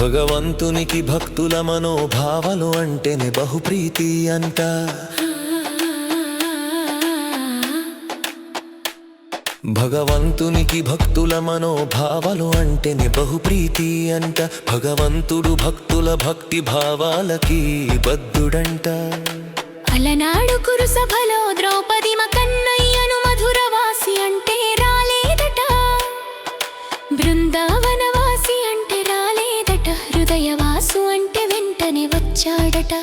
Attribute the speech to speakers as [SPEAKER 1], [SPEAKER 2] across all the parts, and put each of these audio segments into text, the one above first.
[SPEAKER 1] భగవంతునికి భక్తుల మనోభావాలు అంటేనే బహుప్రీతి అంట. భగవంతునికి భక్తుల మనోభావాలు అంటేనే బహుప్రీతి అంట. భగవంతుడు భక్తుల భక్తి భావాలకి బద్ధుడంట.
[SPEAKER 2] అలనాడు కురుసభలో ద్రౌపది కన్నయ్యను మధురవాసి అంటే రాలేదట. బృందావనవాసి అంటే రాలేదట. హృదయవాసు అంటే వెంటనే వచ్చాడట.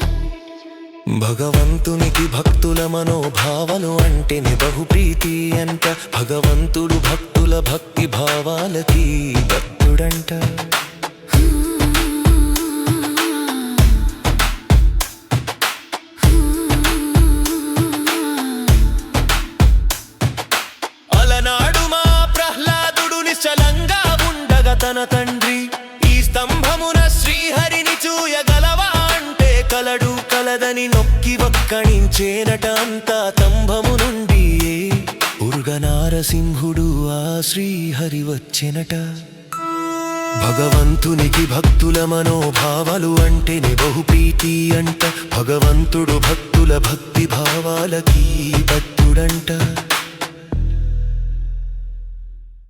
[SPEAKER 1] భగవంతునికి భక్తుల మనోభావాలు అంటేనే బహుప్రీతి అంట. భగవంతుడు భక్తుల భక్తి భావాలకి బద్ధుడంట. అలనాడు మా ప్రహ్లాదుడు నిశ్చలంగా ఉండగా తన తండ్రి ఈ స్తంభమున శ్రీహరిని చూయగలవా అంటే కలడు కలదని నొక్కి వక్కణించేనట. అంతా స్తంభము నుండి ఉరుగనారసింహుడు ఆ శ్రీహరి వచ్చెనట. భగవంతునికి భక్తుల మనోభావాలు అంటేనే బహుప్రీతి అంట. భగవంతుడు భక్తుల భక్తి భావాలకి బద్ధుడంట.